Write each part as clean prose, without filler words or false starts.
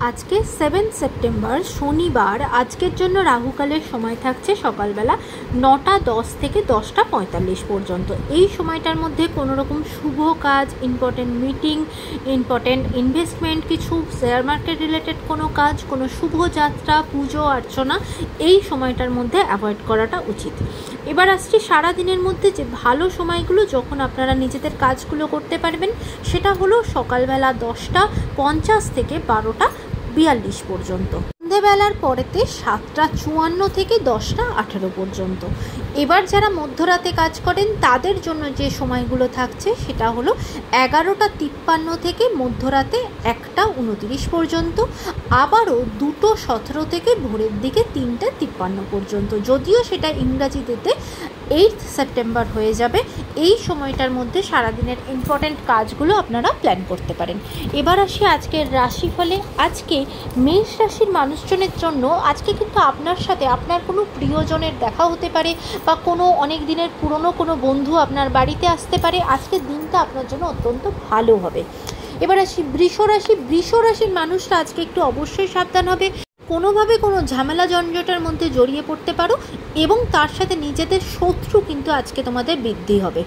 আজকে 7 সেপ্টেম্বর শনিবার। আজকের জন্য রাহুকালের সময় থাকছে সকালবেলা 9টা 10 থেকে 10টা 45 পর্যন্ত। এই সময়টার মধ্যে কোনো রকম শুভ কাজ, ইম্পর্টেন্ট মিটিং, ইম্পর্টেন্ট ইনভেস্টমেন্ট, কিছু শেয়ার মার্কেট রিলেটেড কোনো কাজ, কোনো শুভ যাত্রা, পুজো অর্চনা এই সময়টার মধ্যে অ্যাভয়েড করাটা উচিত। এবার আসছি সারাদিনের মধ্যে যে ভালো সময়গুলো যখন আপনারা নিজেদের কাজগুলো করতে পারবেন, সেটা হলো সকালবেলা 10টা 50 থেকে 12টা 42 পর্যন্ত, সন্ধ্যেবেলার পরেতে 7টা 54 থেকে 10টা 18 পর্যন্ত। এবার যারা মধ্যরাতে কাজ করেন তাদের জন্য যে সময়গুলো থাকছে সেটা হলো 11টা 53 থেকে মধ্যরাতে 1টা 29 পর্যন্ত, আবারও 2টো 17 থেকে ভোরের দিকে 3টা 53 পর্যন্ত। যদিও সেটা ইংরাজিতে 8 সেপ্টেম্বর হয়ে যাবে। এই সময়টার মধ্যে সারাদিনের ইম্পর্ট্যান্ট কাজগুলো আপনারা প্ল্যান করতে পারেন। এবার আসি আজকের রাশিফলে। আজকে মেষ রাশির মানুষজনের জন্য আজকে কিন্তু আপনার সাথে আপনার কোনো প্রিয়জনের দেখা হতে পারে বা কোনো অনেক দিনের পুরনো কোনো বন্ধু আপনার বাড়িতে আসতে পারে। আজকের দিনটা আপনার জন্য অত্যন্ত ভালো হবে। এবার আসি বৃষ রাশি। বৃষ রাশির মানুষরা আজকে একটু অবশ্যই সাবধান হবে। কোনোভাবে কোনো ঝামেলা জঞ্জটের মধ্যে জড়িয়ে পড়তে পারো এবং তার সাথে নিজেদের শত্রু কিন্তু আজকে তোমাদের বৃদ্ধি হবে।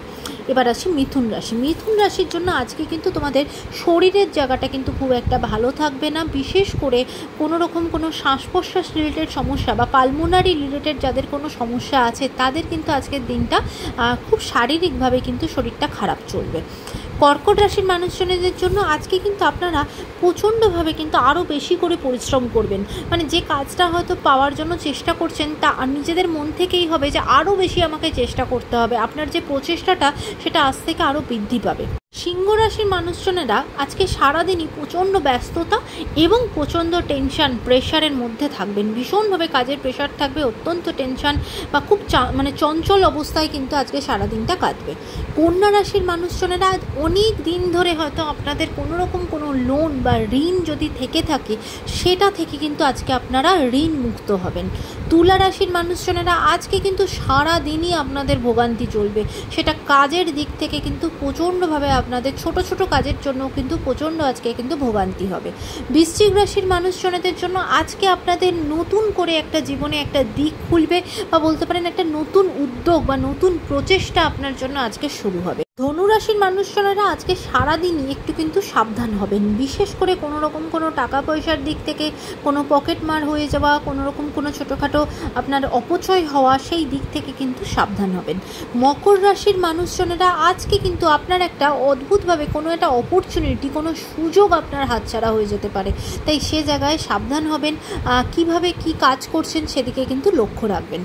এবার আসি মিথুন রাশি। মিথুন রাশির জন্য আজকে কিন্তু তোমাদের শরীরের জায়গাটা কিন্তু খুব একটা ভালো থাকবে না। বিশেষ করে কোনো রকম কোনো শ্বাস প্রশ্বাস রিলেটেড সমস্যা বা পালমোনারি রিলেটেড যাদের কোনো সমস্যা আছে তাদের কিন্তু আজকের দিনটা খুব শারীরিকভাবে কিন্তু শরীরটা খারাপ চলবে। কর্কট রাশির মানুষজনদের জন্য আজকে কিন্তু আপনারা প্রচণ্ডভাবে কিন্তু আরও বেশি করে পরিশ্রম করবেন। মানে যে কাজটা হয়তো পাওয়ার জন্য চেষ্টা করছেন তা নিজেদের মন থেকেই হবে যে আরও বেশি আমাকে চেষ্টা করতে হবে। আপনার যে প্রচেষ্টাটা সেটা আজ থেকে আরও বৃদ্ধি পাবে। সিংহ রাশির মানুষজনেরা আজকে সারাদিনই প্রচণ্ড ব্যস্ততা এবং প্রচণ্ড টেনশন প্রেশারের মধ্যে থাকবেন। ভীষণভাবে কাজের প্রেশার থাকবে, অত্যন্ত টেনশন বা খুব চঞ্চল অবস্থায় কিন্তু আজকে সারাদিনটা কাটবে। কন্যা রাশির মানুষজনেরা অনেক দিন ধরে হয়তো আপনাদের কোনো রকম কোনো লোন বা ঋণ যদি থেকে থাকে সেটা থেকে কিন্তু আজকে আপনারা ঋণ মুক্ত হবেন। তুলা রাশির মানুষজনেরা আজকে কিন্তু সারাদিনই আপনাদের ভোগান্তি চলবে। সেটা কাজের দিক থেকে কিন্তু প্রচণ্ডভাবে আপনাদের ছোট ছোট কাজের জন্য কিন্তু প্রচণ্ড আজকে কিন্তু ভোগান্তি হবে। বৃশ্চিক রাশির মানুষজনদের জন্য আজকে আপনাদের নতুন করে একটা জীবনে একটা দিক খুলবে বা বলতে পারেন একটা নতুন উদ্যোগ বা নতুন প্রচেষ্টা আপনার জন্য আজকে শুরু হবে। ধনুরাশির মানুষজনেরা আজকে সারাদিনই একটু কিন্তু সাবধান হবেন। বিশেষ করে কোনো রকম কোনো টাকা পয়সার দিক থেকে কোনো পকেট মার হয়ে যাওয়া, কোনো রকম কোনো ছোটোখাটো আপনার অপচয় হওয়া, সেই দিক থেকে কিন্তু সাবধান হবেন। মকর রাশির মানুষজনেরা আজকে কিন্তু আপনার একটা অদ্ভুতভাবে কোনো একটা অপরচুনিটি, কোনো সুযোগ আপনার হাতছাড়া হয়ে যেতে পারে, তাই সে জায়গায় সাবধান হবেন। কিভাবে কি কাজ করছেন সেদিকে কিন্তু লক্ষ্য রাখবেন।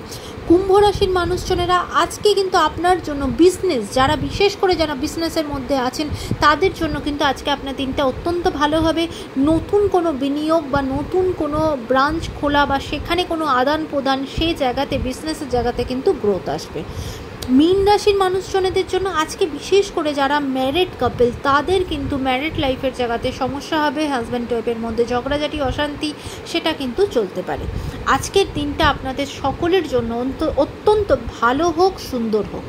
কুম্ভ রাশির মানুষজনেরা আজকে কিন্তু আপনার জন্য বিজনেস, যারা বিশেষ করে যারা বিজনেসের মধ্যে আছেন তাদের জন্য কিন্তু আজকে আপনার দিনটা অত্যন্ত ভালো হবে। নতুন কোনো বিনিয়োগ বা নতুন কোনো ব্রাঞ্চ খোলা বা সেখানে কোনো আদান প্রদান, সেই জায়গাতে বিজনেসের জায়গাতে কিন্তু গ্রোথ আসবে। মীন রাশির মানুষজনদের জন্য আজকে বিশেষ করে যারা ম্যারিড কাপল তাদের কিন্তু ম্যারিড লাইফের জায়গাতে সমস্যা হবে। হাজব্যান্ড ওয়াইফের মধ্যে ঝগড়াঝাটি, অশান্তি সেটা কিন্তু চলতে পারে। আজকের দিনটা আপনাদের সকলের জন্য অত্যন্ত ভালো হোক, সুন্দর হোক।